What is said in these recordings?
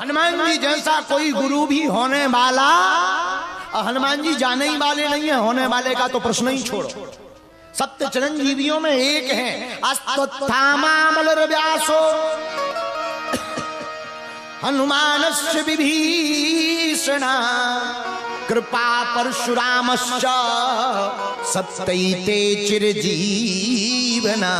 हनुमान जी जैसा कोई गुरु भी होने वाला, हनुमान जी जाने ही वाले नहीं है, होने वाले का तो प्रश्न ही छोड़ो। सप्त चिरंजीवियों में एक है अश्वत्थामामलर व्यासो हनुमानस्य विभीषणा कृपा परशुरामश्च सप्तैते चिरजीवना।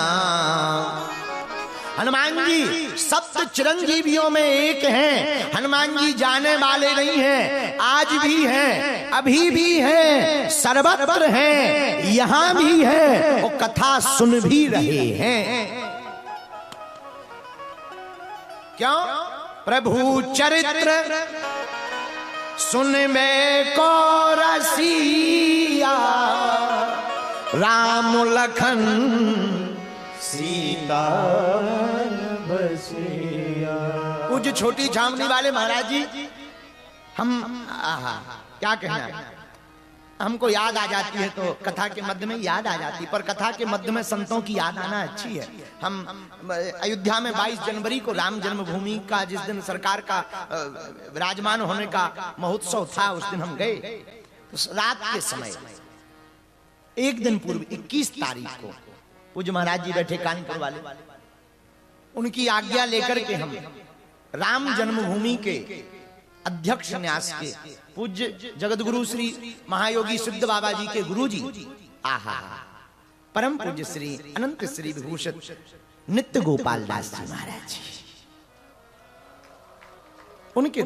हनुमान जी सप्त चिरंजीवियों में एक हैं। हनुमान जी जाने वाले नहीं हैं, आज भी हैं, अभी भी हैं, सर्वत्र हैं, यहां भी हैं, वो कथा सुन भी रहे हैं। क्यों? प्रभु चरित्र सुन में को रसिया राम लखन सीता बसिया। कुछ छोटी छावनी वाले महाराज जी, हम क्या कहना, हमको याद आ जाती है तो कथा के मध्य में याद आ जाती, पर कथा के मध्य में संतों की याद आना अच्छी है। हम अयोध्या में 22 जनवरी को राम जन्मभूमि का जिस दिन सरकार का विराजमान होने का महोत्सव था, उस दिन हम गए। तो रात के समय एक दिन पूर्व 21 तारीख को पूज्य महाराज जी बैठे कानपुर वाले, उनकी आज्ञा लेकर के हम राम जन्मभूमि के अध्यक्ष न्यास के पूज्य जगतगुरु श्री महायोगी सिद्ध बाबा जी के गुरु जी आहा परम पूज्य श्री अनंत श्री विभूषित नित्य गोपाल दास जी महाराज जी, उनके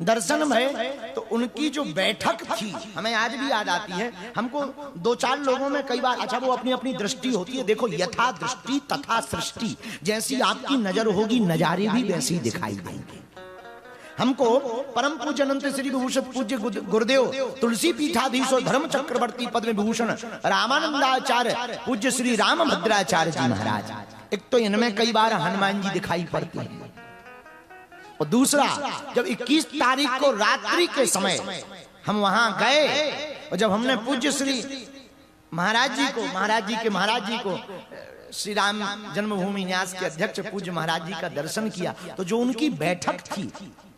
दर्शन भय तो उनकी जो बैठक थी हमें आज भी याद आती है। हमको 2-4 लोगों में कई बार, अच्छा वो अपनी अपनी दृष्टि होती है, देखो यथा दृष्टि तथा सृष्टि, जैसी आपकी नजर होगी नजारे भी वैसे ही दिखाई देंगे। हमको परम पूज्य अनंत श्री विभूषित पूज्य गुरुदेव तुलसी पीठाधीश धर्म चक्रवर्ती पद्म विभूषण रामानंदाचार्य पूज्य श्री राम भद्राचार्य जी महाराज, एक तो इनमें कई बार हनुमान जी दिखाई पड़ते हैं, और दूसरा जब 21 तारीख को रात्रि के समय हम वहां गए और जब हमने पूज्य श्री महाराज जी को श्री राम जन्मभूमि न्यास के अध्यक्ष पूज्य महाराज जी का दर्शन किया, तो जो उनकी बैठक थी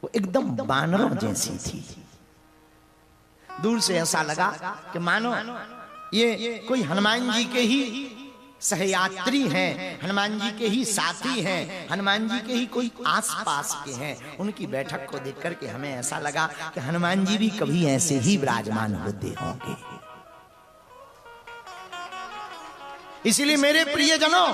वो एकदम बानरों जैसी थी। दूर से ऐसा लगा कि मानो ये कोई हनुमान जी के ही सहयात्री हैं, हनुमान जी के ही साथी हैं, हनुमान जी के ही कोई आसपास के हैं। उनकी बैठक को देख करके हमें ऐसा लगा कि हनुमान जी भी कभी ऐसे ही विराजमान होते होंगे। इसीलिए मेरे प्रियजनों,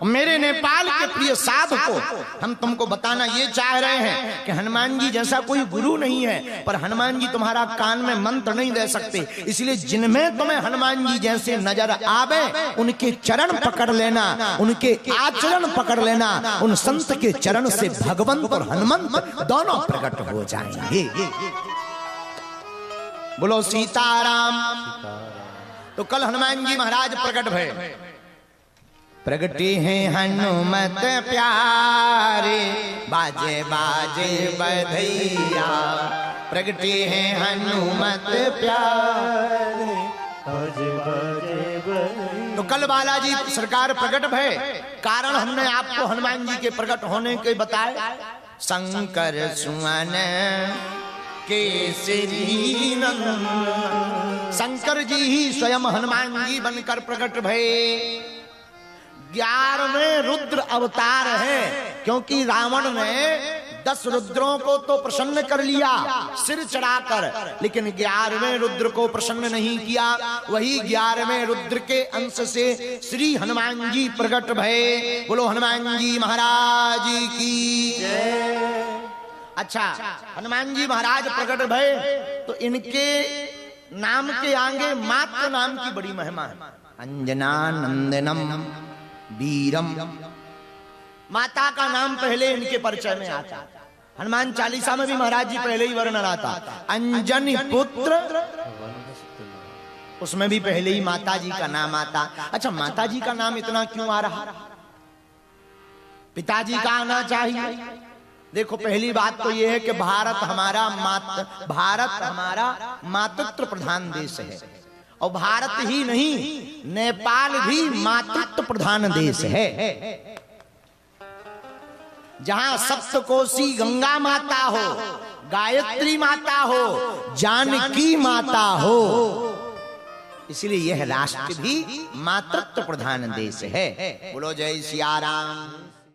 मेरे नेपाल के प्रिय साधकों, हम तुमको बताना ये चाह रहे हैं कि हनुमान जी जैसा कोई गुरु नहीं है, पर हनुमान जी तुम्हारा कान में मंत्र नहीं दे सकते। इसलिए जिनमें तुम्हें हनुमान जी जैसे नजर आवे उनके चरण पकड़ लेना, उनके आचरण पकड़ लेना, उन संत के चरण से भगवंत और हनुमंत दोनों प्रकट हो जाएंगे। बोलो सीताराम। तो कल हनुमान जी महाराज प्रकट भय, प्रगटे हैं हनुमत प्यारे बाजे बाजे बधैया, प्रगटे हैं हनुमत प्यारे बाजे बाजे बधैया। तो कल बालाजी सरकार प्रकट भय, कारण हमने आपको हनुमान जी के प्रकट होने के बताए। शंकर सुमन केसरी नंदन, शंकर जी ही स्वयं हनुमान जी बनकर प्रकट भय। 11वें रुद्र अवतार है, क्योंकि रावण ने 10 रुद्रों को तो प्रसन्न कर लिया सिर चढ़ाकर, लेकिन 11वें रुद्र को प्रसन्न नहीं किया। वही 11वें रुद्र के अंश से श्री हनुमान जी प्रकट भय। बोलो हनुमान जी महाराज की जय। अच्छा, हनुमान जी महाराज प्रकट भय तो इनके नाम के आगे मात्र नाम की बड़ी महिमा है। अंजना नंदनम वीरम, माता का नाम पहले इनके परिचय में आता। हनुमान चालीसा में भी महाराज जी पहले ही वर्णन आता, अंजनी पुत्र, उसमें भी पहले ही माता जी का नाम आता। अच्छा, माता जी का नाम इतना क्यों आ रहा? पिताजी का आना चाहिए। देखो, पहली बात तो यह है कि भारत हमारा मातृत्व प्रधान देश है, और भारत ही नहीं नेपाल भी मातृत्व प्रधान देश है। जहां सप्तकोशी गंगा माता हो, गायत्री माता हो, जानकी माता हो, इसलिए यह राष्ट्र भी मातृत्व प्रधान देश है। बोलो जय सिया राम।